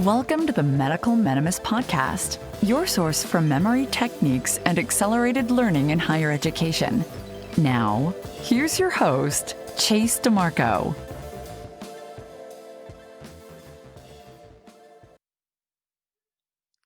Welcome to the Medical Mnemonics podcast, your source for memory techniques and accelerated learning in higher education. Now, here's your host, Chase DeMarco.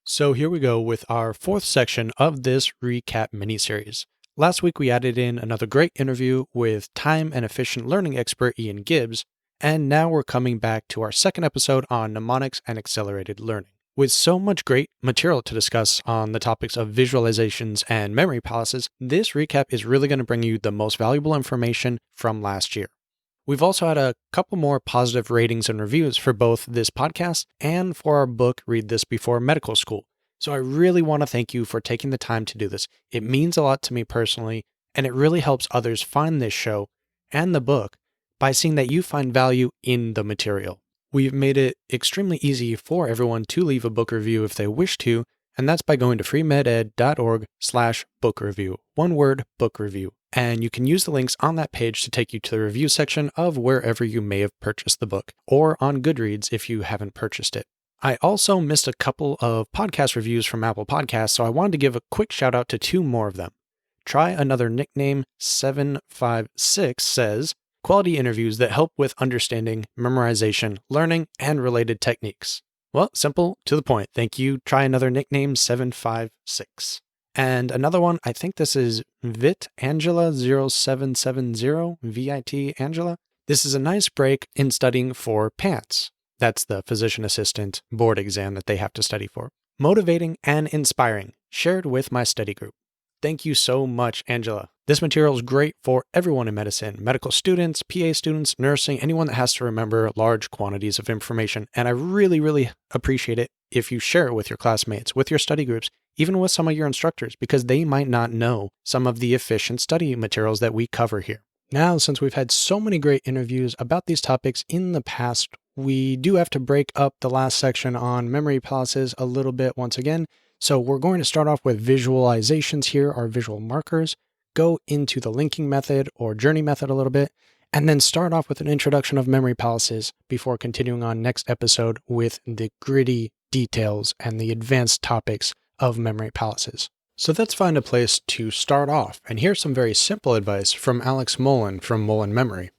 So here we go with our fourth section of this recap mini-series. Last week we added in another great interview with time and efficient learning expert Ian Gibbs, and now we're coming back to our second episode on mnemonics and accelerated learning. With so much great material to discuss on the topics of visualizations and memory palaces, this recap is really going to bring you the most valuable information from last year. We've also had a couple more positive ratings and reviews for both this podcast and for our book, Read This Before Medical School. So I really want to thank you for taking the time to do this. It means a lot to me personally, and it really helps others find this show and the book by seeing that you find value in the material. We've made it extremely easy for everyone to leave a book review if they wish to, and that's by going to freemeded.org/book review. One word, book review. And you can use the links on that page to take you to the review section of wherever you may have purchased the book, or on Goodreads if you haven't purchased it. I also missed a couple of podcast reviews from Apple Podcasts, so I wanted to give a quick shout out to two more of them. Try Another Nickname 756 says, quality interviews that help with understanding, memorization, learning, and related techniques. Well, simple, to the point. Thank you. Try Another Nickname 756. And another one, I think this is VitAngela0770, VIT Angela. This is a nice break in studying for PANCE. That's the physician assistant board exam that they have to study for. Motivating and inspiring, shared with my study group. Thank you so much, Angela. This material is great for everyone in medicine, medical students, PA students, nursing, anyone that has to remember large quantities of information. And I really appreciate it if you share it with your classmates, with your study groups, even with some of your instructors, because they might not know some of the efficient study materials that we cover here. Now, since we've had so many great interviews about these topics in the past, we do have to break up the last section on memory palaces a little bit once again. So we're going to start off with visualizations here, our visual markers, go into the linking method or journey method a little bit, and then start off with an introduction of memory palaces before continuing on next episode with the gritty details and the advanced topics of memory palaces. So let's find a place to start off. And here's some very simple advice from Alex Mullen from Mullen Memory.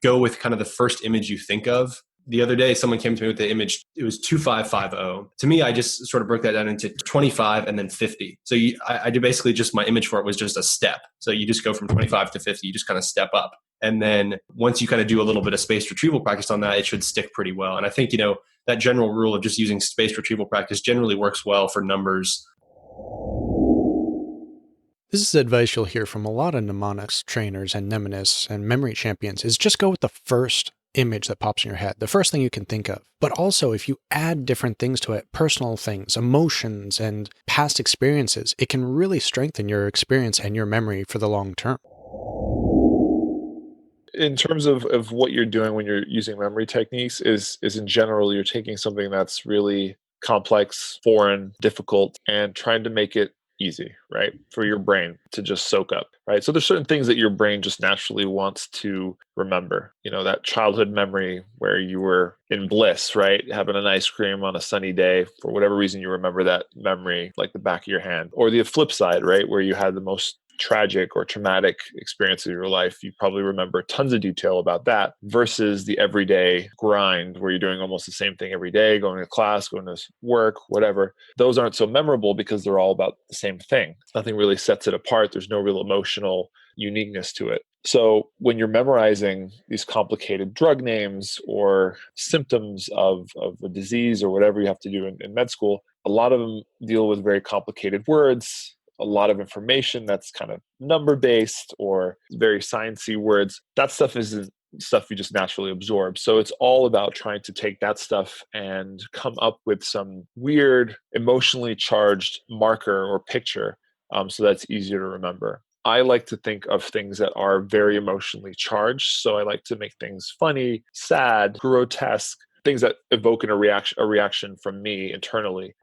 Go with kind of the first image you think of. The other day, someone came to me with the image. It was 2550. To me, I just sort of broke that down into 25 and then 50. So I did basically just my image for it was just a step. So you just go from 25 to 50. You just kind of step up. And then once you kind of do a little bit of spaced retrieval practice on that, it should stick pretty well. And I think, that general rule of just using spaced retrieval practice generally works well for numbers. This is advice you'll hear from a lot of mnemonics trainers and mnemonists and memory champions is just go with the first image that pops in your head, the first thing you can think of. But also, if you add different things to it, personal things, emotions, and past experiences, it can really strengthen your experience and your memory for the long term. In terms of what you're doing when you're using memory techniques is in general, you're taking something that's really complex, foreign, difficult, and trying to make it easy, right? For your brain to just soak up, right? So there's certain things that your brain just naturally wants to remember. That childhood memory where you were in bliss, right? Having an ice cream on a sunny day. For whatever reason, you remember that memory like the back of your hand. Or the flip side, right? Where you had the most tragic or traumatic experience of your life. You probably remember tons of detail about that versus the everyday grind where you're doing almost the same thing every day, going to class, going to work, whatever. Those aren't so memorable because they're all about the same thing. Nothing really sets it apart. There's no real emotional uniqueness to it. So when you're memorizing these complicated drug names or symptoms of a disease or whatever you have to do in med school, a lot of them deal with very complicated words, a lot of information that's kind of number-based or very sciencey words. That stuff isn't stuff you just naturally absorb. So it's all about trying to take that stuff and come up with some weird, emotionally charged marker or picture so that's easier to remember. I like to think of things that are very emotionally charged. So I like to make things funny, sad, grotesque, things that evoke a reaction from me internally.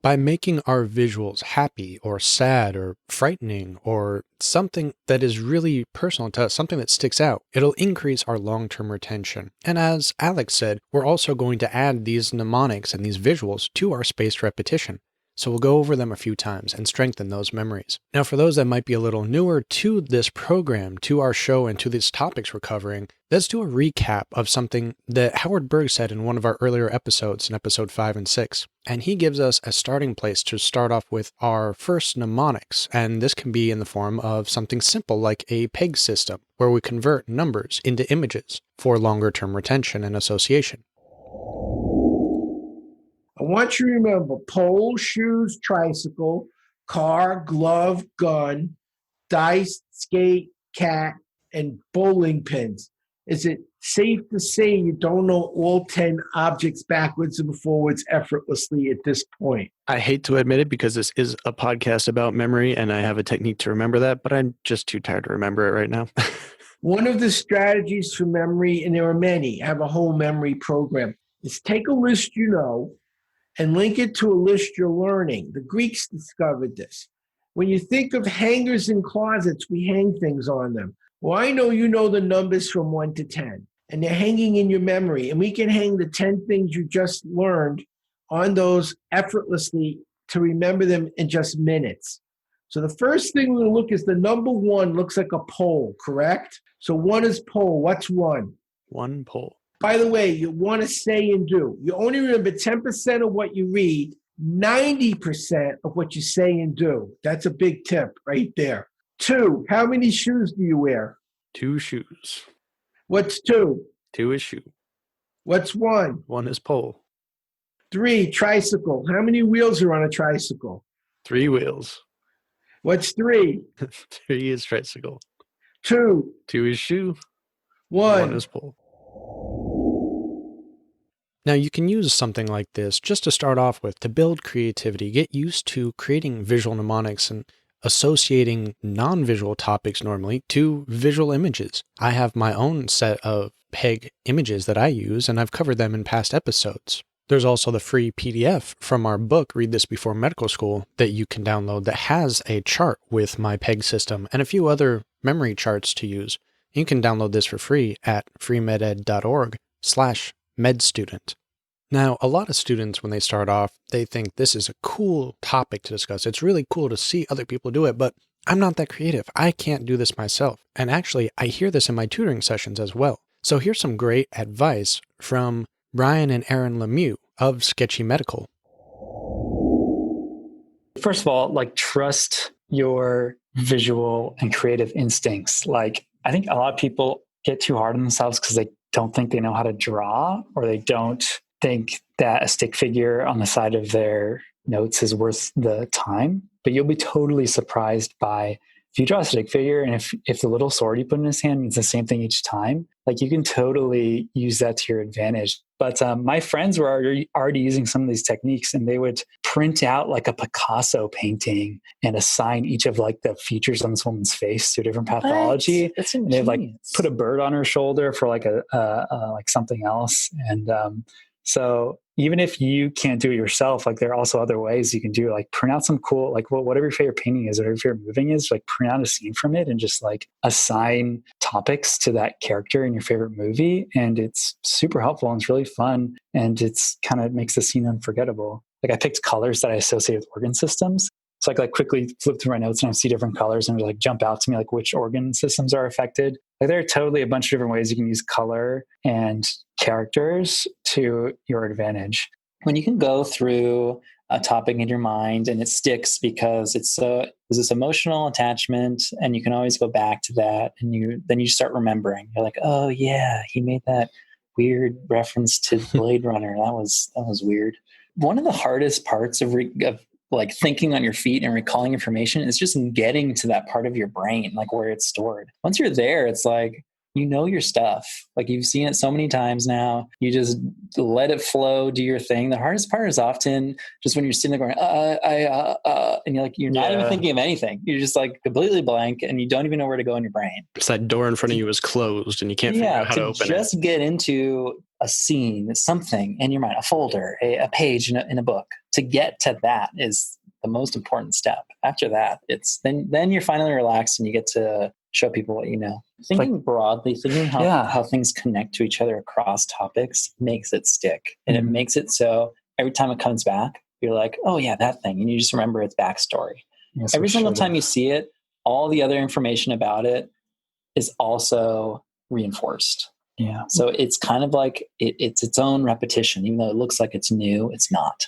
By making our visuals happy or sad or frightening or something that is really personal to us, something that sticks out, it'll increase our long-term retention. And as Alex said, we're also going to add these mnemonics and these visuals to our spaced repetition. So we'll go over them a few times and strengthen those memories. Now, for those that might be a little newer to this program, to our show, and to these topics we're covering, let's do a recap of something that Howard Berg said in one of our earlier episodes, in episode 5 and 6. And he gives us a starting place to start off with our first mnemonics. And this can be in the form of something simple like a PEG system, where we convert numbers into images for longer-term retention and association. I want you to remember pole, shoes, tricycle, car, glove, gun, dice, skate, cat, and bowling pins. Is it safe to say you don't know all 10 objects backwards and forwards effortlessly at this point? I hate to admit it because this is a podcast about memory and I have a technique to remember that, but I'm just too tired to remember it right now. One of the strategies for memory, and there are many, I have a whole memory program, is take a list you know and link it to a list you're learning. The Greeks discovered this. When you think of hangers and closets, we hang things on them. Well, I know you know the numbers from 1 to 10, and they're hanging in your memory, and we can hang the 10 things you just learned on those effortlessly to remember them in just minutes. So the first thing we're going to look is the number 1 looks like a pole, correct? So 1 is pole. What's 1? 1 pole. By the way, you want to say and do. You only remember 10% of what you read, 90% of what you say and do. That's a big tip right there. 2, how many shoes do you wear? 2 shoes. What's 2? 2 is shoe. What's 1? 1 is pole. 3, tricycle. How many wheels are on a tricycle? 3 wheels. What's 3? 3 is tricycle. 2. 2 is shoe. 1 is pole. Now, you can use something like this just to start off with to build creativity, get used to creating visual mnemonics and associating non-visual topics normally to visual images. I have my own set of PEG images that I use, and I've covered them in past episodes. There's also the free PDF from our book, Read This Before Medical School, that you can download that has a chart with my PEG system and a few other memory charts to use. You can download this for free at freemeded.org/medstudent. Now, a lot of students, when they start off, they think this is a cool topic to discuss. It's really cool to see other people do it, but I'm not that creative. I can't do this myself. And actually, I hear this in my tutoring sessions as well. So here's some great advice from Brian and Erin Lemieux of Sketchy Medical. First of all, trust your visual and creative instincts. I think a lot of people get too hard on themselves because they don't think they know how to draw, or they don't think that a stick figure on the side of their notes is worth the time. But you'll be totally surprised by, if you draw a stick figure and if the little sword you put in his hand means the same thing each time, you can totally use that to your advantage. But my friends were already using some of these techniques, and they would print out a Picasso painting and assign each of the features on this woman's face to a different pathology. That's and they'd put a bird on her shoulder for something else. And so even if you can't do it yourself, there are also other ways you can do it. Print out some cool, whatever your favorite painting is, or your favorite movie is, print out a scene from it and just assign topics to that character in your favorite movie. And it's super helpful and it's really fun. And it's kind of makes the scene unforgettable. I picked colors that I associate with organ systems. So I quickly flip through my notes and I see different colors and jump out to me which organ systems are affected. There are totally a bunch of different ways you can use color and characters to your advantage. When you can go through a topic in your mind and it sticks because there's this emotional attachment, and you can always go back to that, and then you start remembering. You're oh yeah, he made that weird reference to Blade Runner. That was weird. One of the hardest parts of thinking on your feet and recalling information is just getting to that part of your brain, where it's stored. Once you're there, it's you know your stuff. You've seen it so many times now. You just let it flow, do your thing. The hardest part is often just when you're sitting there going, and you're not even thinking of anything. You're just completely blank, and you don't even know where to go in your brain. It's that door in front of you is closed and you can't figure out how to open it. Just get into a scene, something in your mind, a folder, a page in a book. To get to that is the most important step. After that, it's then you're finally relaxed and you get to show people what you know. Thinking broadly, thinking how things connect to each other across topics makes it stick. And it makes it so every time it comes back, you're like, oh yeah, that thing. And you just remember its backstory. Yes, every single time you see it, all the other information about it is also reinforced. Yeah. So it's kind of like it's its own repetition. Even though it looks like it's new, it's not.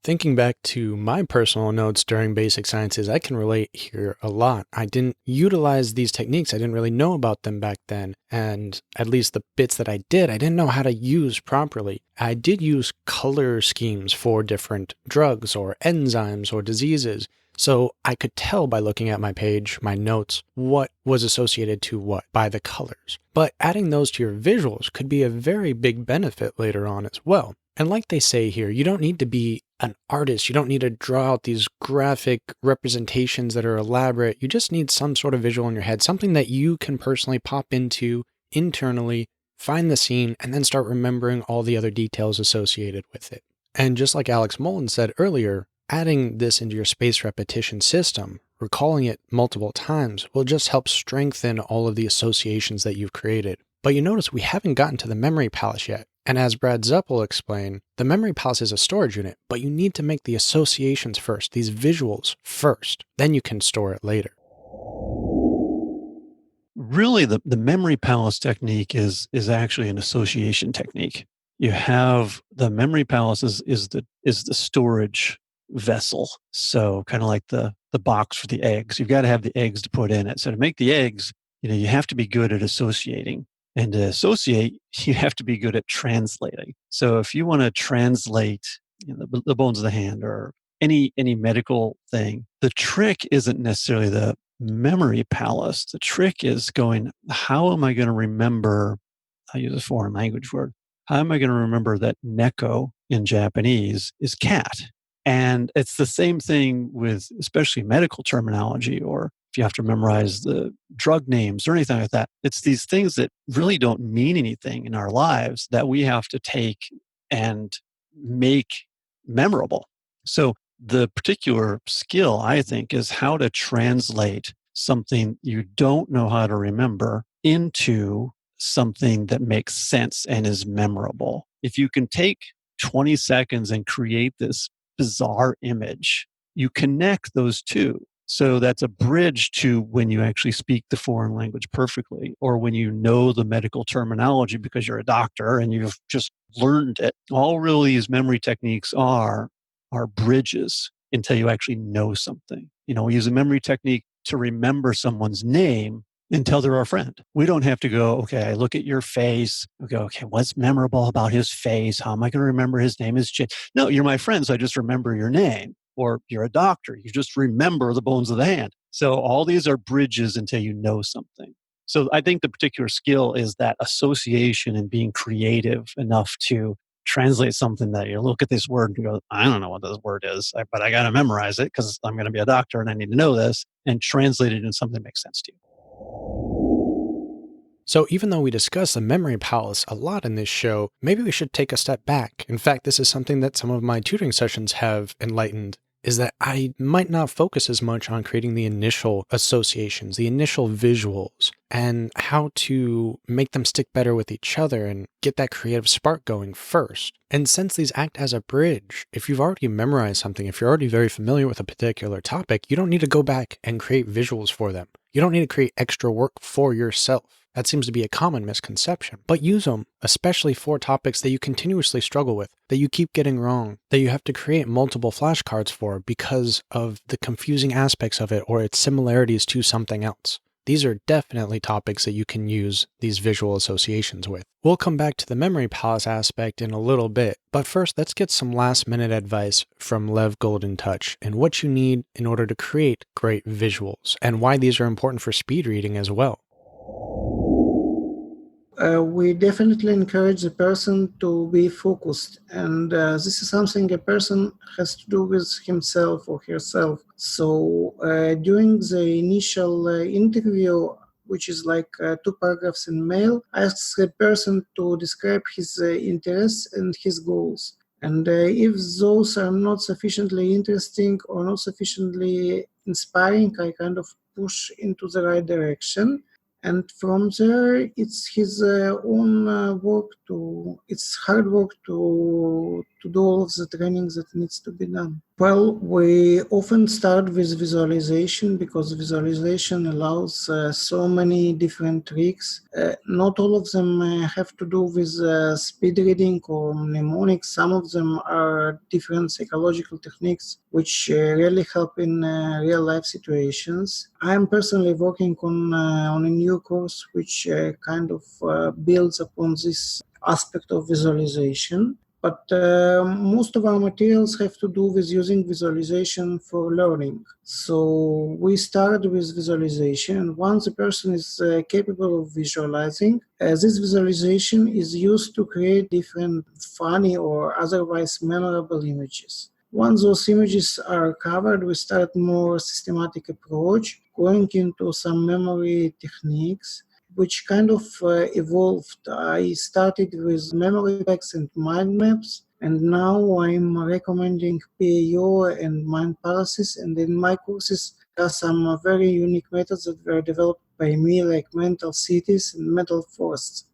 Thinking back to my personal notes during basic sciences, I can relate here a lot. I didn't utilize these techniques. I didn't really know about them back then. And at least the bits that I didn't know how to use properly. I did use color schemes for different drugs or enzymes or diseases. So I could tell by looking at my page, my notes, what was associated to what by the colors. But adding those to your visuals could be a very big benefit later on as well. And like they say here, you don't need to be an artist. You don't need to draw out these graphic representations that are elaborate. You just need some sort of visual in your head, something that you can personally pop into internally, find the scene, and then start remembering all the other details associated with it. And just like Alex Mullen said earlier, adding this into your space repetition system, recalling it multiple times, will just help strengthen all of the associations that you've created. But you notice we haven't gotten to the memory palace yet. And as Brad Zepp will explain, the memory palace is a storage unit, but you need to make the associations first, these visuals first. Then you can store it later. Really, the memory palace technique is actually an association technique. You have the memory palace is the storage vessel. So kind of like the box for the eggs. You've got to have the eggs to put in it. So to make the eggs, you have to be good at associating. And to associate, you have to be good at translating. So if you want to translate the bones of the hand or any medical thing, the trick isn't necessarily the memory palace. The trick is going, how am I going to remember, I'll use a foreign language word, how am I going to remember that neko in Japanese is cat? And it's the same thing with especially medical terminology, or if you have to memorize the drug names or anything like that. It's these things that really don't mean anything in our lives that we have to take and make memorable. So the particular skill, I think, is how to translate something you don't know how to remember into something that makes sense and is memorable. If you can take 20 seconds and create this bizarre image, you connect those two. So that's a bridge to when you actually speak the foreign language perfectly, or when you know the medical terminology because you're a doctor and you've just learned it. All really these memory techniques are bridges until you actually know something. We use a memory technique to remember someone's name until they're our friend. We don't have to go, okay, I look at your face. We go, okay, what's memorable about his face? How am I going to remember his name is Jay? No, you're my friend, so I just remember your name. Or you're a doctor, you just remember the bones of the hand. So all these are bridges until you know something. So I think the particular skill is that association and being creative enough to translate something that you look at this word and go, I don't know what this word is, but I got to memorize it because I'm going to be a doctor and I need to know this, and translate it into something that makes sense to you. So even though we discuss the memory palace a lot in this show, maybe we should take a step back. In fact, this is something that some of my tutoring sessions have enlightened, is that I might not focus as much on creating the initial associations, the initial visuals, and how to make them stick better with each other and get that creative spark going first. And since these act as a bridge, if you've already memorized something, if you're already very familiar with a particular topic, you don't need to go back and create visuals for them. You don't need to create extra work for yourself. That seems to be a common misconception. But use them, especially for topics that you continuously struggle with, that you keep getting wrong, that you have to create multiple flashcards for because of the confusing aspects of it or its similarities to something else. These are definitely topics that you can use these visual associations with. We'll come back to the memory palace aspect in a little bit, but first let's get some last-minute advice from Lev Goldentouch and what you need in order to create great visuals and why these are important for speed reading as well. We definitely encourage the person to be focused, and this is something a person has to do with himself or herself. So during the initial interview, which is like 2 paragraphs in mail, asks a person to describe his interests and his goals. And if those are not sufficiently interesting or not sufficiently inspiring, I kind of push into the right direction. And from there, it's his own work it's hard work to do all of the training that needs to be done. Well, we often start with visualization because visualization allows so many different tricks. Not all of them have to do with speed reading or mnemonics. Some of them are different psychological techniques which really help in real life situations. I'm personally working on a new course which kind of builds upon this aspect of visualization. But most of our materials have to do with using visualization for learning. So we start with visualization, and once a person is capable of visualizing, this visualization is used to create different funny or otherwise memorable images. Once those images are covered, we start a more systematic approach, going into some memory techniques, which kind of evolved. I started with memory packs and mind maps, and now I'm recommending PAO and mind palaces. And in my courses, there are some very unique methods that were developed by me, like mental cities and mental forests.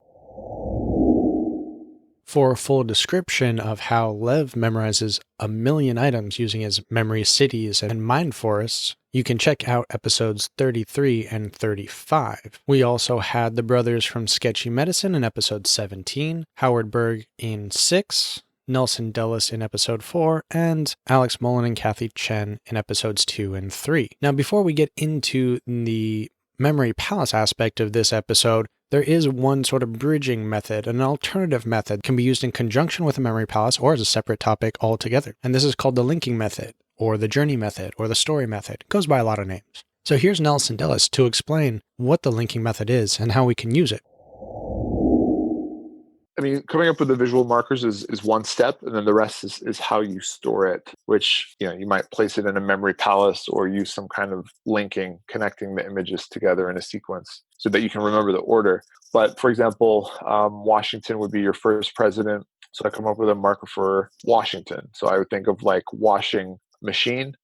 For a full description of how Lev memorizes 1 million items using his memory cities and mind forests, you can check out episodes 33 and 35. We also had the brothers from Sketchy Medicine in episode 17, Howard Berg in 6, Nelson Dellis in episode 4, and Alex Mullen and Kathy Chen in episodes 2 and 3. Now, before we get into the memory palace aspect of this episode, there is one sort of bridging method. An alternative method can be used in conjunction with a memory palace or as a separate topic altogether. And this is called the linking method, or the journey method, or the story method. It goes by a lot of names. So here's Nelson Dellis to explain what the linking method is and how we can use it. I mean, coming up with the visual markers is one step, and then the rest is how you store it, which, you might place it in a memory palace or use some kind of linking, connecting the images together in a sequence so that you can remember the order. But for example, Washington would be your first president. So I come up with a marker for Washington. So I would think of like washing machine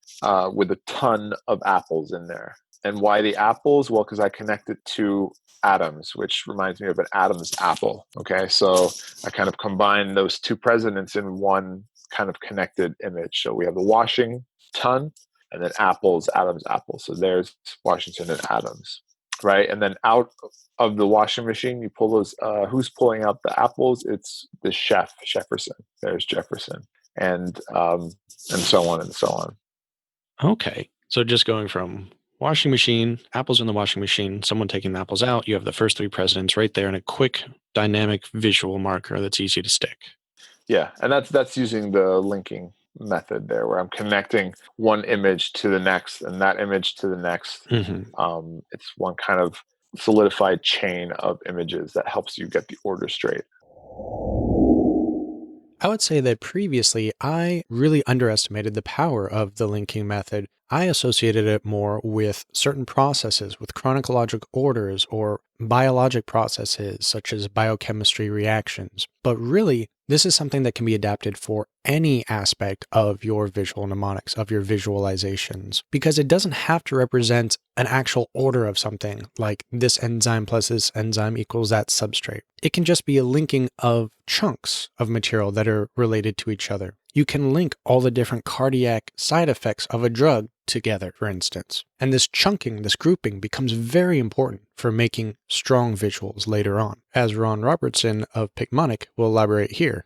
with a ton of apples in there. And why the apples? Well, because I connect it to atoms, which reminds me of an Adam's apple. Okay, so I kind of combine those two presidents in one kind of connected image. So we have the washing ton, and then apples, Adam's apple. So there's Washington and Adams, right? And then out of the washing machine, you pull those. Who's pulling out the apples? It's the chef, Jefferson. There's Jefferson, and so on and so on. Okay, so just going from washing machine, apples in the washing machine, someone taking the apples out, you have the first 3 presidents right there in a quick, dynamic visual marker that's easy to stick. Yeah, and that's using the linking method there, where I'm connecting one image to the next and that image to the next. Mm-hmm. It's one kind of solidified chain of images that helps you get the order straight. I would say that previously I really underestimated the power of the linking method. I associated it more with certain processes, with chronologic orders or biologic processes such as biochemistry reactions. But really, this is something that can be adapted for any aspect of your visual mnemonics, of your visualizations, because it doesn't have to represent an actual order of something, like this enzyme plus this enzyme equals that substrate. It can just be a linking of chunks of material that are related to each other. You can link all the different cardiac side effects of a drug together, for instance. And this chunking, this grouping becomes very important for making strong visuals later on, as Ron Robertson of Picmonic will elaborate here.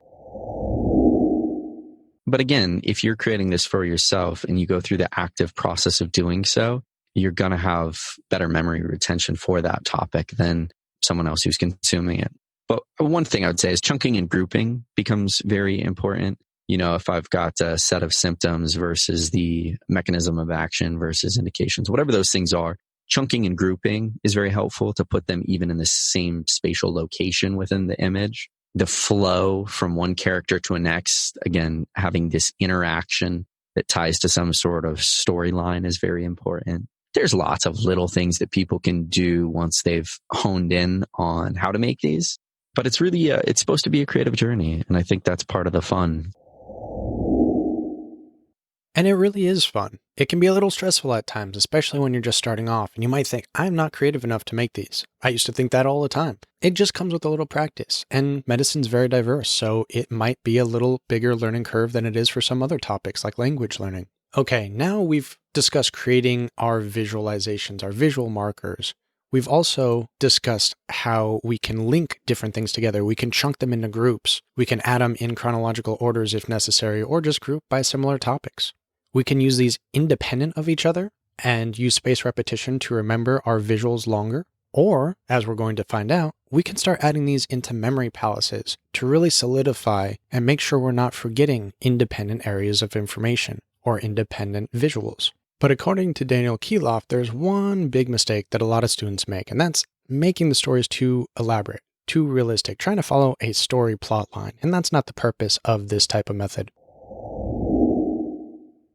But again, if you're creating this for yourself and you go through the active process of doing so, you're going to have better memory retention for that topic than someone else who's consuming it. But one thing I would say is chunking and grouping becomes very important. If I've got a set of symptoms versus the mechanism of action versus indications, whatever those things are, chunking and grouping is very helpful to put them even in the same spatial location within the image. The flow from one character to a next, again, having this interaction that ties to some sort of storyline is very important. There's lots of little things that people can do once they've honed in on how to make these. But it's really, it's supposed to be a creative journey. And I think that's part of the fun. And it really is fun. It can be a little stressful at times, especially when you're just starting off. And you might think, I'm not creative enough to make these. I used to think that all the time. It just comes with a little practice. And medicine's very diverse, so it might be a little bigger learning curve than it is for some other topics like language learning. Okay, now we've discussed creating our visualizations, our visual markers. We've also discussed how we can link different things together. We can chunk them into groups. We can add them in chronological orders if necessary, or just group by similar topics. We can use these independent of each other and use spaced repetition to remember our visuals longer. Or, as we're going to find out, we can start adding these into memory palaces to really solidify and make sure we're not forgetting independent areas of information or independent visuals. But according to Daniel Kieloff, there's one big mistake that a lot of students make, and that's making the stories too elaborate, too realistic, trying to follow a story plot line. And that's not the purpose of this type of method.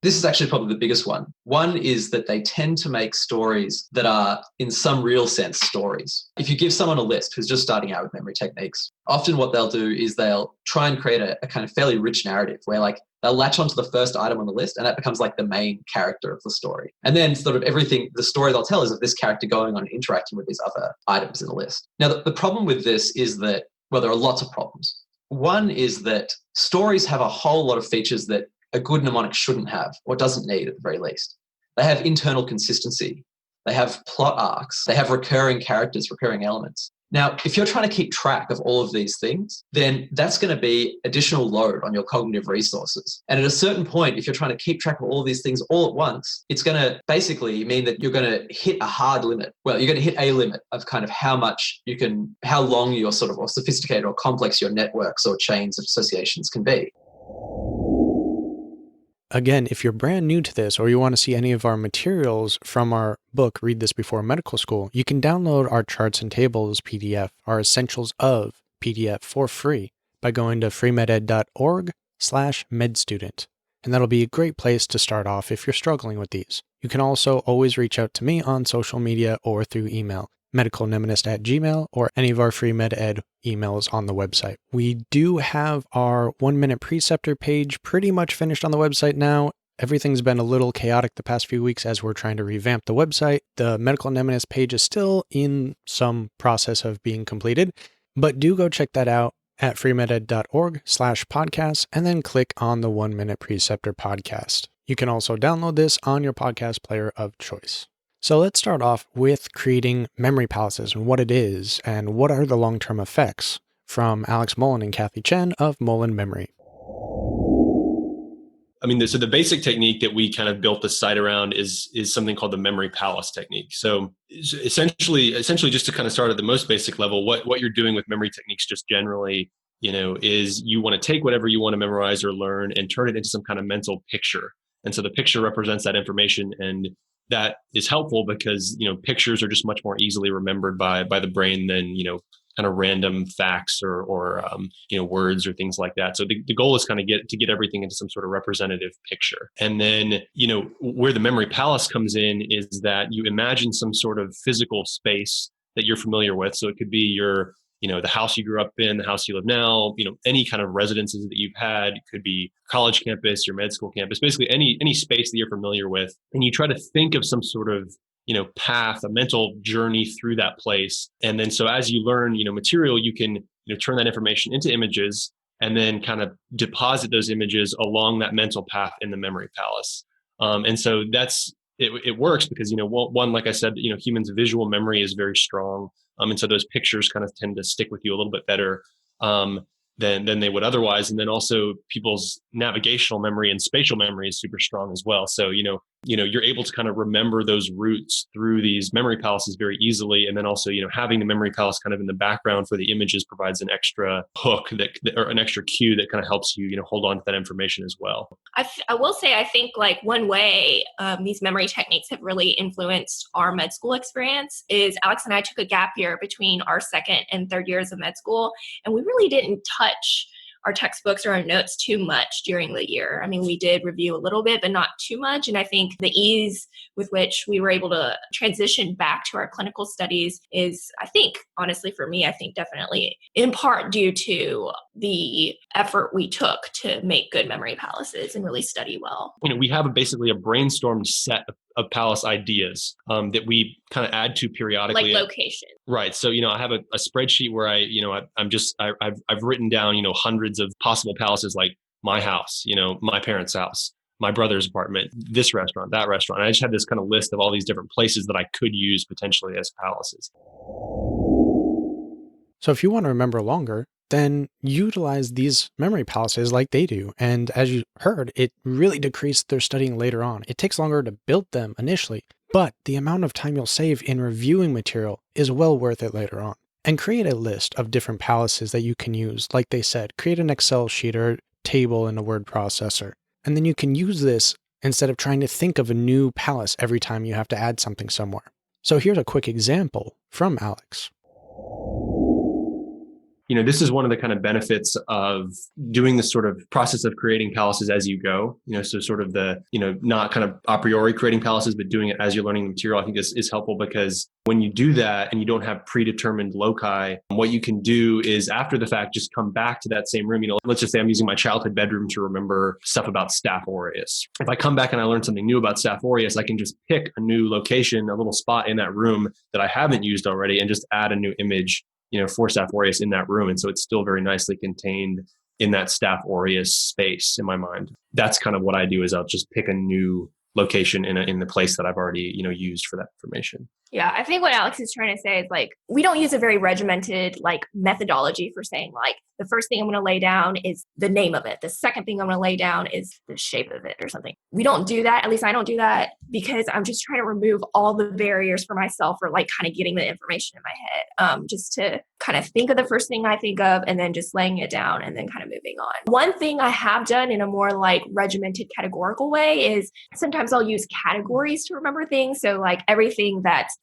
This is actually probably the biggest one. One is that they tend to make stories that are, in some real sense, stories. If you give someone a list who's just starting out with memory techniques, often what they'll do is they'll try and create a kind of fairly rich narrative where like they'll latch onto the first item on the list and that becomes like the main character of the story. And then sort of everything, the story they'll tell is of this character going on and interacting with these other items in the list. Now, the problem with this is that, well, there are lots of problems. One is that stories have a whole lot of features that a good mnemonic shouldn't have or doesn't need at the very least. They have internal consistency. They have plot arcs. They have recurring characters, recurring elements. Now, if you're trying to keep track of all of these things, then that's going to be additional load on your cognitive resources. And at a certain point, if you're trying to keep track of all of these things all at once, it's going to basically mean that you're going to hit a hard limit. Well, you're going to hit a limit of kind of how much you can, how long your sort of, or sophisticated or complex your networks or chains of associations can be. Again, if you're brand new to this or you want to see any of our materials from our book, Read This Before Medical School, you can download our charts and tables PDF, our Essentials of PDF for free by going to freemeded.org/medstudent. And that'll be a great place to start off if you're struggling with these. You can also always reach out to me on social media or through email, medicalmnemonist@gmail.com, or any of our free MedEd emails on the website. We do have our 1-minute preceptor page pretty much finished on the website now. Everything's been a little chaotic the past few weeks as we're trying to revamp the website. The Medical Mnemonist page is still in some process of being completed, but do go check that out at freemeded.org/podcast and then click on the 1-minute preceptor podcast. You can also download this on your podcast player of choice. So let's start off with creating memory palaces and what it is and what are the long-term effects from Alex Mullen and Kathy Chen of Mullen Memory. I mean, so the basic technique that we kind of built the site around is something called the memory palace technique. So essentially, just to kind of start at the most basic level, what you're doing with memory techniques just generally, is you want to take whatever you want to memorize or learn and turn it into some kind of mental picture. And so the picture represents that information, and that is helpful because, pictures are just much more easily remembered by the brain than, kind of random facts or words or things like that. So the goal is kind of get everything into some sort of representative picture. And then, where the memory palace comes in is that you imagine some sort of physical space that you're familiar with. So it could be your, the house you grew up in, the house you live now, any kind of residences that you've had. It could be college campus, your med school campus, basically any space that you're familiar with. And you try to think of some sort of, path, a mental journey through that place. And then so as you learn, material, you can, turn that information into images and then kind of deposit those images along that mental path in the memory palace. And so it works because, one, like I said, humans' visual memory is very strong. And so those pictures kind of tend to stick with you a little bit better than they would otherwise. And then also people's navigational memory and spatial memory is super strong as well. So, you're able to kind of remember those routes through these memory palaces very easily. And then also, having the memory palace kind of in the background for the images provides an extra hook or an extra cue that kind of helps you, hold on to that information as well. I will say, I think like one way these memory techniques have really influenced our med school experience is Alex and I took a gap year between our second and third years of med school, and we really didn't touch our textbooks or our notes too much during the year. I mean, we did review a little bit, but not too much. And I think the ease with which we were able to transition back to our clinical studies is, I think, honestly, for me, I think definitely in part due to the effort we took to make good memory palaces and really study well. We have basically a brainstormed set of palace ideas that we kind of add to periodically. Like location. Right. So, I have a spreadsheet where I've written down, hundreds of possible palaces, like my house, my parents' house, my brother's apartment, this restaurant, that restaurant. And I just had this kind of list of all these different places that I could use potentially as palaces. So if you want to remember longer, then utilize these memory palaces like they do. And as you heard, it really decreased their studying later on. It takes longer to build them initially, but the amount of time you'll save in reviewing material is well worth it later on. And create a list of different palaces that you can use. Like they said, create an Excel sheet or a table in a word processor. And then you can use this instead of trying to think of a new palace every time you have to add something somewhere. So here's a quick example from Alex. This is one of the kind of benefits of doing this sort of process of creating palaces as you go, so sort of the, not kind of a priori creating palaces, but doing it as you're learning the material. I think this is helpful because when you do that and you don't have predetermined loci, what you can do is after the fact, just come back to that same room. Let's just say I'm using my childhood bedroom to remember stuff about Staph aureus. If I come back and I learn something new about Staph aureus, I can just pick a new location, a little spot in that room that I haven't used already and just add a new image for Staph aureus in that room. And so it's still very nicely contained in that Staph aureus space in my mind. That's kind of what I do is I'll just pick a new location in the place that I've already, used for that information. Yeah, I think what Alex is trying to say is we don't use a very regimented methodology for saying the first thing I'm going to lay down is the name of it. The second thing I'm going to lay down is the shape of it or something. We don't do that. At least I don't do that because I'm just trying to remove all the barriers for myself for kind of getting the information in my head, just to kind of think of the first thing I think of and then just laying it down and then kind of moving on. One thing I have done in a more regimented categorical way is sometimes I'll use categories to remember things. So everything that's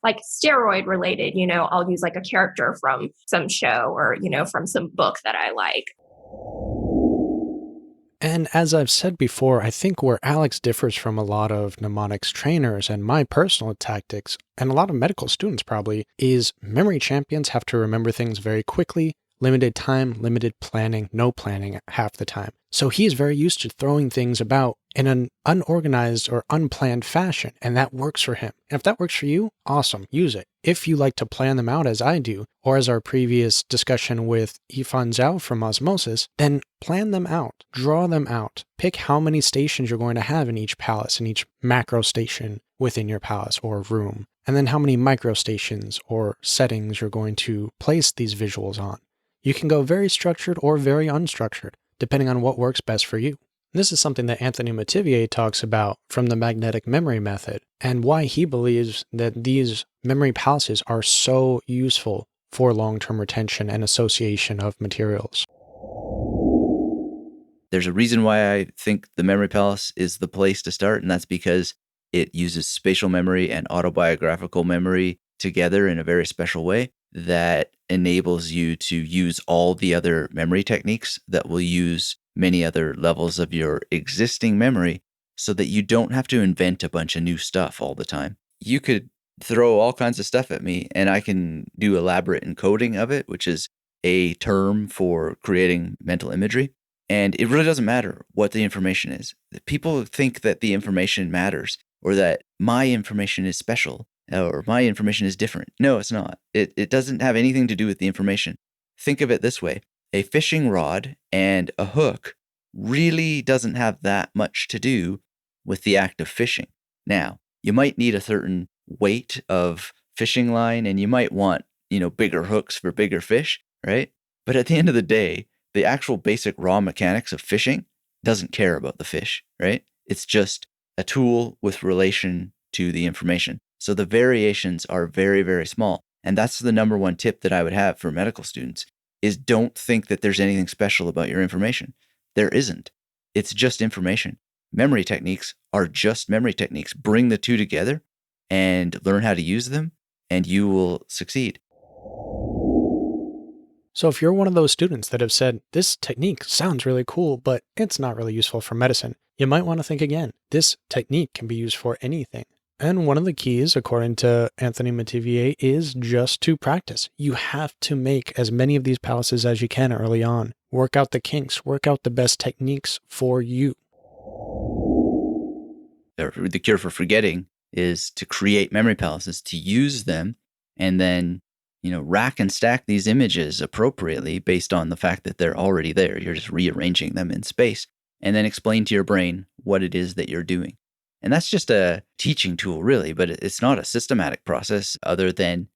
steroid related, I'll use a character from some show or, from some book that I like. And as I've said before, I think where Alex differs from a lot of mnemonics trainers and my personal tactics, and a lot of medical students probably, is memory champions have to remember things very quickly, limited time, limited planning, no planning half the time. So he is very used to throwing things about in an unorganized or unplanned fashion, and that works for him. And if that works for you, awesome, use it. If you like to plan them out as I do, or as our previous discussion with Yifan Zhao from Osmosis, then plan them out, draw them out, pick how many stations you're going to have in each palace, in each macro station within your palace or room, and then how many micro stations or settings you're going to place these visuals on. You can go very structured or very unstructured, depending on what works best for you. This is something that Anthony Mativier talks about from the magnetic memory method, and why he believes that these memory palaces are so useful for long-term retention and association of materials. There's a reason why I think the memory palace is the place to start, and that's because it uses spatial memory and autobiographical memory together in a very special way that enables you to use all the other memory techniques that will use many other levels of your existing memory so that you don't have to invent a bunch of new stuff all the time. You could throw all kinds of stuff at me and I can do elaborate encoding of it, which is a term for creating mental imagery. And it really doesn't matter what the information is. People think that the information matters or that my information is special or my information is different. No, it's not. It doesn't have anything to do with the information. Think of it this way. A fishing rod and a hook really doesn't have that much to do with the act of fishing. Now, you might need a certain weight of fishing line and you might want, bigger hooks for bigger fish, right? But at the end of the day, the actual basic raw mechanics of fishing doesn't care about the fish, right? It's just a tool with relation to the information. So the variations are very, very small. And that's the number one tip that I would have for medical students is don't think that there's anything special about your information. There isn't. It's just information. Memory techniques are just memory techniques. Bring the two together and learn how to use them, and you will succeed. So if you're one of those students that have said, this technique sounds really cool, but it's not really useful for medicine, you might want to think again. This technique can be used for anything. And one of the keys, according to Anthony Metivier, is just to practice. You have to make as many of these palaces as you can early on. Work out the kinks, work out the best techniques for you. The cure for forgetting is to create memory palaces, to use them, and then, rack and stack these images appropriately based on the fact that they're already there. You're just rearranging them in space, and then explain to your brain what it is that you're doing. And that's just a teaching tool, really, but it's not a systematic process other than,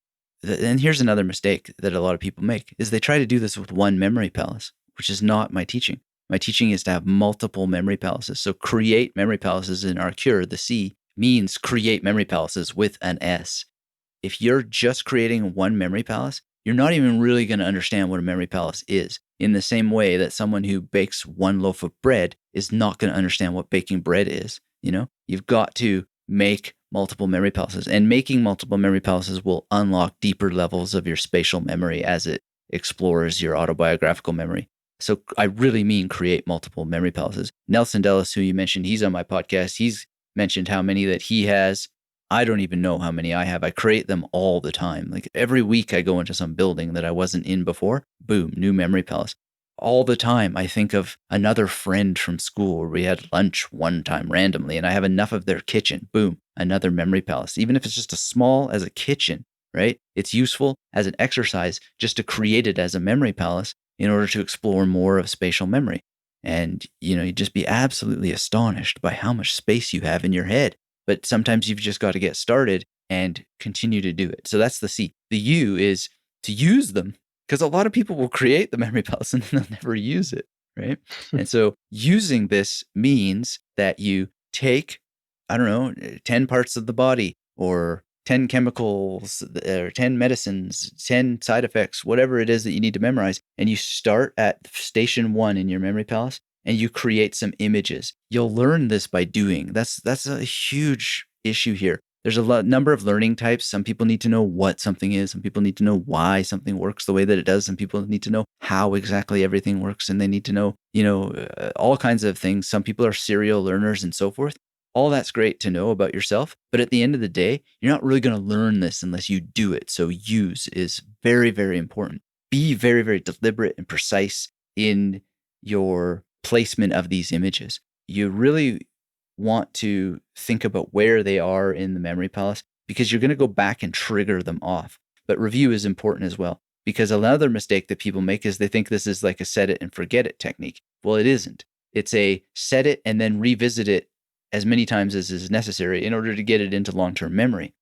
and here's another mistake that a lot of people make, is they try to do this with one memory palace, which is not my teaching. My teaching is to have multiple memory palaces. So create memory palaces in our cure. The C means create memory palaces with an S. If you're just creating one memory palace, you're not even really going to understand what a memory palace is. In the same way that someone who bakes one loaf of bread is not going to understand what baking bread is. You've got to make multiple memory palaces, and making multiple memory palaces will unlock deeper levels of your spatial memory as it explores your autobiographical memory. So I really mean create multiple memory palaces. Nelson Dellis, who you mentioned, he's on my podcast. He's mentioned how many that he has. I don't even know how many I have. I create them all the time. Like every week I go into some building that I wasn't in before. Boom, new memory palace. All the time I think of another friend from school where we had lunch one time randomly, and I have enough of their kitchen. Boom, another memory palace. Even if it's just as small as a kitchen, right? It's useful as an exercise just to create it as a memory palace in order to explore more of spatial memory. And, you'd just be absolutely astonished by how much space you have in your head. But sometimes you've just got to get started and continue to do it. So that's the C. The U is to use them, because a lot of people will create the memory palace and they'll never use it, right? And so using this means that you take, 10 parts of the body, or 10 chemicals, or 10 medicines, 10 side effects, whatever it is that you need to memorize, and you start at station 1 in your memory palace, and you create some images. You'll learn this by doing. That's a huge issue here. There's a number of learning types. Some people need to know what something is. Some people need to know why something works the way that it does. Some people need to know how exactly everything works, and they need to know, all kinds of things. Some people are serial learners and so forth. All that's great to know about yourself. But at the end of the day, you're not really going to learn this unless you do it. So use is very, very important. Be very, very deliberate and precise in your placement of these images. You really want to think about where they are in the memory palace, because you're going to go back and trigger them off. But review is important as well, because another mistake that people make is they think this is like a set it and forget it technique. Well, it isn't. It's a set it and then revisit it as many times as is necessary in order to get it into long-term memory.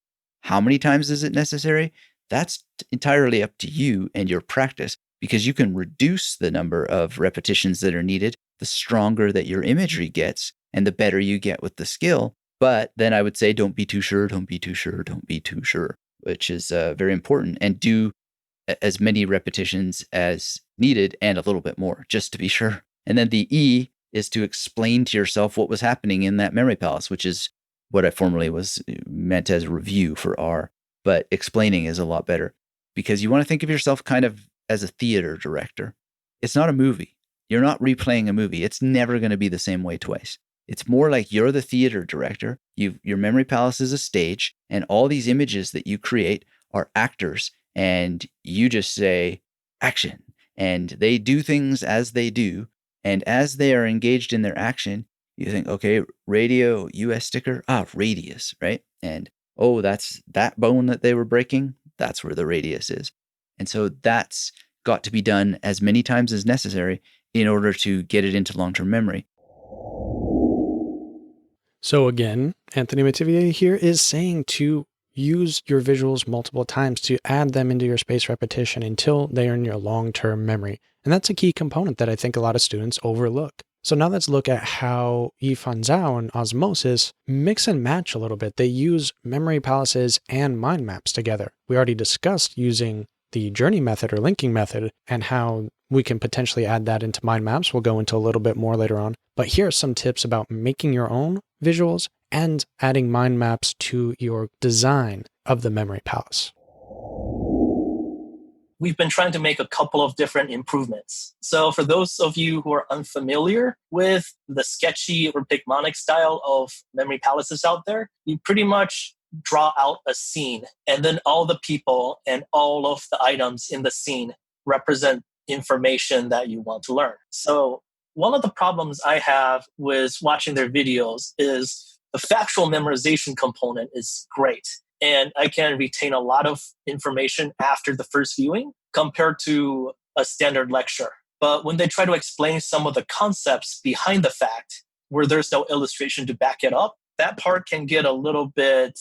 How many times is it necessary? That's entirely up to you and your practice, because you can reduce the number of repetitions that are needed the stronger that your imagery gets and the better you get with the skill. But then I would say, don't be too sure, don't be too sure, don't be too sure, which is very important. And do as many repetitions as needed and a little bit more, just to be sure. And then the E is to explain to yourself what was happening in that memory palace, which is what I formerly was meant as review for R. But explaining is a lot better, because you want to think of yourself kind of as a theater director. It's not a movie. You're not replaying a movie. It's never going to be the same way twice. It's more like you're the theater director. Your memory palace is a stage, and all these images that you create are actors, and you just say action, and they do things as they do. And as they are engaged in their action, you think, okay, radio, US sticker, radius, right? And that's that bone that they were breaking. That's where the radius is. And so that's got to be done as many times as necessary in order to get it into long-term memory. So again, Anthony Metivier here is saying to use your visuals multiple times, to add them into your space repetition until they are in your long-term memory. And that's a key component that I think a lot of students overlook. So now let's look at how Yifan Zhao and Osmosis mix and match a little bit. They use memory palaces and mind maps together. We already discussed using the journey method or linking method and how we can potentially add that into mind maps. We'll go into a little bit more later on. But here are some tips about making your own visuals and adding mind maps to your design of the memory palace. we've been trying to make a couple of different improvements. So for those of you who are unfamiliar with the sketchy or Mnemonics style of memory palaces out there, you pretty much draw out a scene, and then all the people and all of the items in the scene represent information that you want to learn. So one of the problems I have with watching their videos is the factual memorization component is great. And I can retain a lot of information after the first viewing compared to a standard lecture. But when they try to explain some of the concepts behind the fact where there's no illustration to back it up, that part can get a little bit,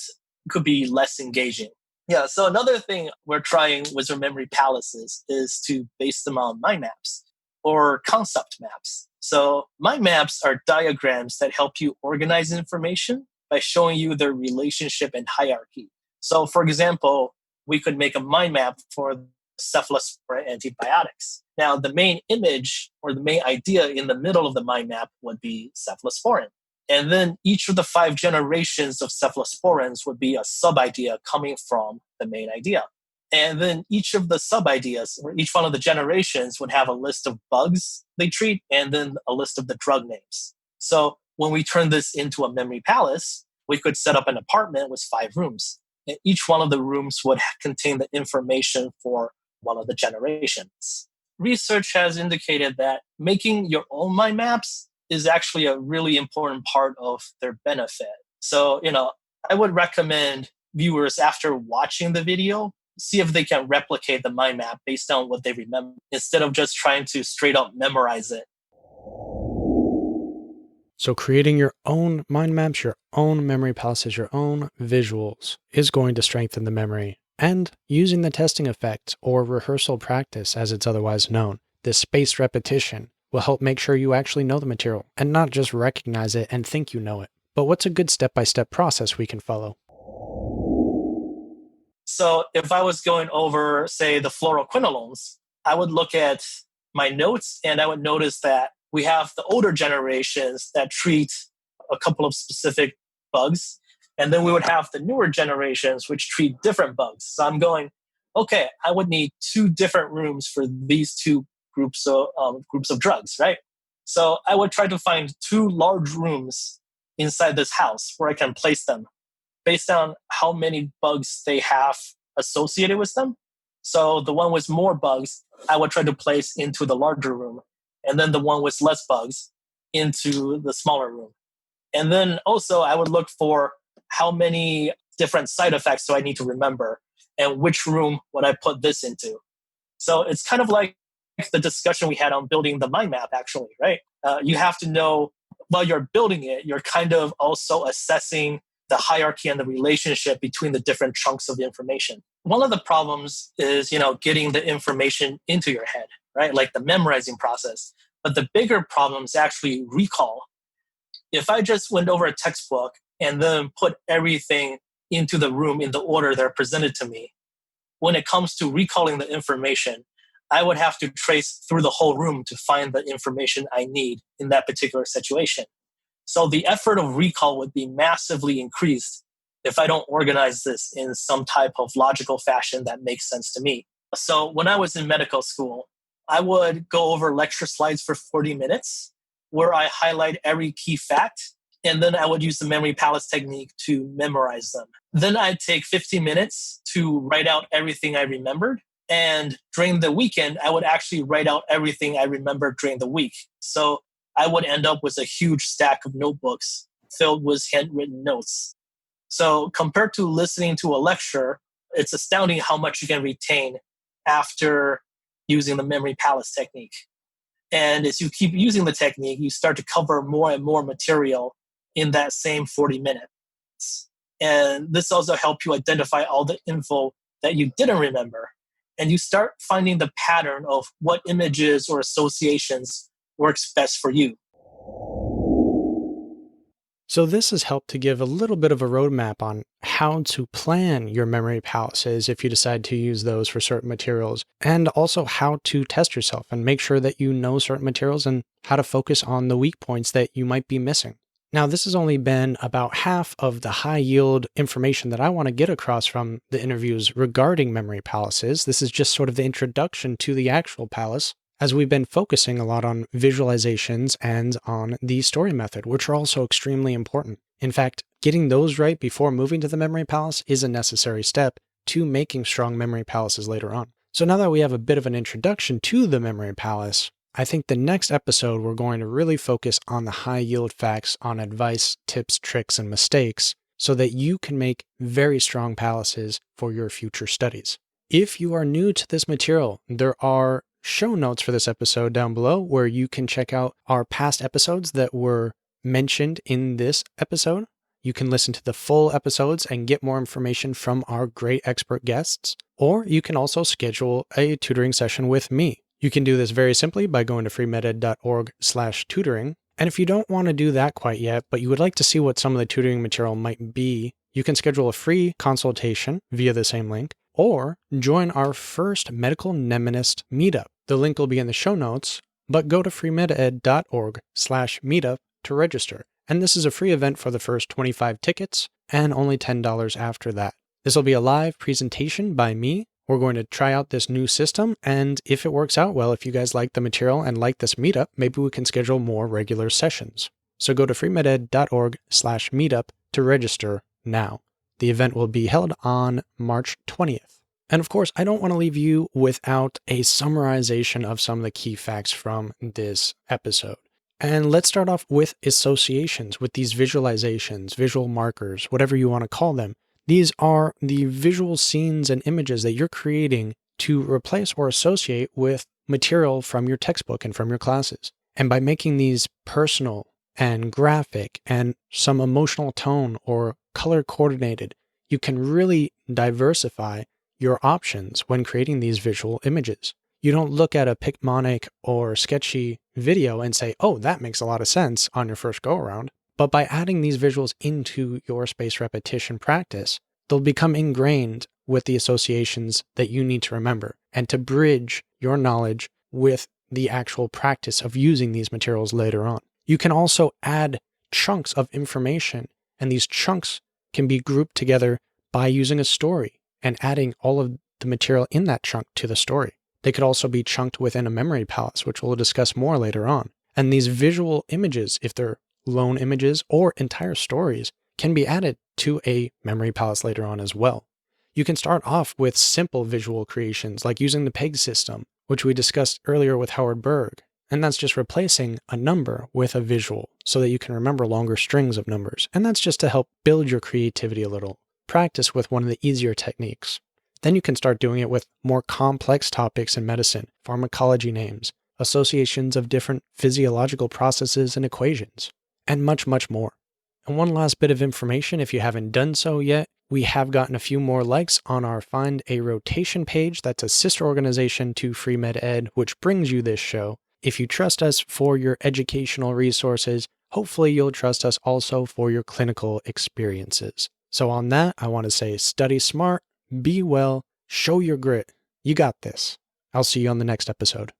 could be less engaging. Yeah, so another thing we're trying with our memory palaces is to base them on mind maps or concept maps. So mind maps are diagrams that help you organize information by showing you their relationship and hierarchy. So for example, we could make a mind map for cephalosporin antibiotics. Now, the main image or the main idea in the middle of the mind map would be cephalosporin. And then each of the 5 generations of cephalosporins would be a sub-idea coming from the main idea. And then each of the sub-ideas, or each one of the generations, would have a list of bugs they treat and then a list of the drug names. So when we turn this into a memory palace, we could set up an apartment with 5 rooms. And each one of the rooms would contain the information for one of the generations. Research has indicated that making your own mind maps is actually a really important part of their benefit. So, I would recommend viewers, after watching the video, see if they can replicate the mind map based on what they remember instead of just trying to straight up memorize it. So creating your own mind maps, your own memory palaces, your own visuals is going to strengthen the memory. And using the testing effect, or rehearsal practice as it's otherwise known, this spaced repetition will help make sure you actually know the material and not just recognize it and think you know it. But what's a good step-by-step process we can follow? So if I was going over, say, the fluoroquinolones, I would look at my notes and I would notice that we have the older generations that treat a couple of specific bugs. And then we would have the newer generations which treat different bugs. So I'm going, okay, I would need 2 different rooms for these 2 groups of drugs, right? So I would try to find 2 large rooms inside this house where I can place them based on how many bugs they have associated with them. So the one with more bugs, I would try to place into the larger room. And then the one with less bugs into the smaller room. And then also I would look for how many different side effects do I need to remember and which room would I put this into. So it's kind of like the discussion we had on building the mind map, actually, right? You have to know while you're building it, you're kind of also assessing the hierarchy and the relationship between the different chunks of the information. One of the problems is, getting the information into your head, right? Like the memorizing process. But the bigger problem is actually recall. If I just went over a textbook and then put everything into the room in the order they're presented to me, when it comes to recalling the information, I would have to trace through the whole room to find the information I need in that particular situation. So the effort of recall would be massively increased if I don't organize this in some type of logical fashion that makes sense to me. So when I was in medical school, I would go over lecture slides for 40 minutes where I highlight every key fact, and then I would use the memory palace technique to memorize them. Then I'd take 15 minutes to write out everything I remembered. And during the weekend, I would actually write out everything I remembered during the week. So I would end up with a huge stack of notebooks filled with handwritten notes. So compared to listening to a lecture, it's astounding how much you can retain after using the memory palace technique. And as you keep using the technique, you start to cover more and more material in that same 40 minutes. And this also helps you identify all the info that you didn't remember. And you start finding the pattern of what images or associations works best for you. So this has helped to give a little bit of a roadmap on how to plan your memory palaces if you decide to use those for certain materials, and also how to test yourself and make sure that you know certain materials and how to focus on the weak points that you might be missing. Now, this has only been about half of the high yield information that I want to get across from the interviews regarding memory palaces. This is just sort of the introduction to the actual palace, as we've been focusing a lot on visualizations and on the story method, which are also extremely important. In fact, getting those right before moving to the memory palace is a necessary step to making strong memory palaces later on. So now that we have a bit of an introduction to the memory palace, I think the next episode we're going to really focus on the high yield facts on advice, tips, tricks, and mistakes so that you can make very strong palaces for your future studies. If you are new to this material, there are show notes for this episode down below where you can check out our past episodes that were mentioned in this episode. You can listen to the full episodes and get more information from our great expert guests, or you can also schedule a tutoring session with me. You can do this very simply by going to freemeded.org/tutoring. And if you don't want to do that quite yet, but you would like to see what some of the tutoring material might be, you can schedule a free consultation via the same link, or join our first medical mnemonist meetup. The link will be in the show notes, but go to freemeded.org/meetup to register. And this is a free event for the first 25 tickets and only $10 after that. This will be a live presentation by me. We're going to try out this new system, and if it works out well, if you guys like the material and like this meetup, maybe we can schedule more regular sessions. So go to freemeded.org/meetup to register now. The event will be held on March 20th. And of course, I don't want to leave you without a summarization of some of the key facts from this episode. And let's start off with associations, with these visualizations, visual markers, whatever you want to call them. These are the visual scenes and images that you're creating to replace or associate with material from your textbook and from your classes. And by making these personal and graphic and some emotional tone or color coordinated, you can really diversify your options when creating these visual images. You don't look at a Picmonic or sketchy video and say, oh, that makes a lot of sense on your first go around. But by adding these visuals into your spaced repetition practice, they'll become ingrained with the associations that you need to remember and to bridge your knowledge with the actual practice of using these materials later on. You can also add chunks of information, and these chunks can be grouped together by using a story and adding all of the material in that chunk to the story. They could also be chunked within a memory palace, which we'll discuss more later on. And these visual images, if they're lone images or entire stories, can be added to a memory palace later on as well. You can start off with simple visual creations like using the PEG system, which we discussed earlier with Howard Berg. And that's just replacing a number with a visual so that you can remember longer strings of numbers. And that's just to help build your creativity a little. Practice with one of the easier techniques. Then you can start doing it with more complex topics in medicine, pharmacology names, associations of different physiological processes and equations, and much, much more. And one last bit of information, if you haven't done so yet, we have gotten a few more likes on our Find a Rotation page. That's a sister organization to Free Med Ed, which brings you this show. If you trust us for your educational resources, hopefully you'll trust us also for your clinical experiences. So on that, I want to say study smart, be well, show your grit. You got this. I'll see you on the next episode.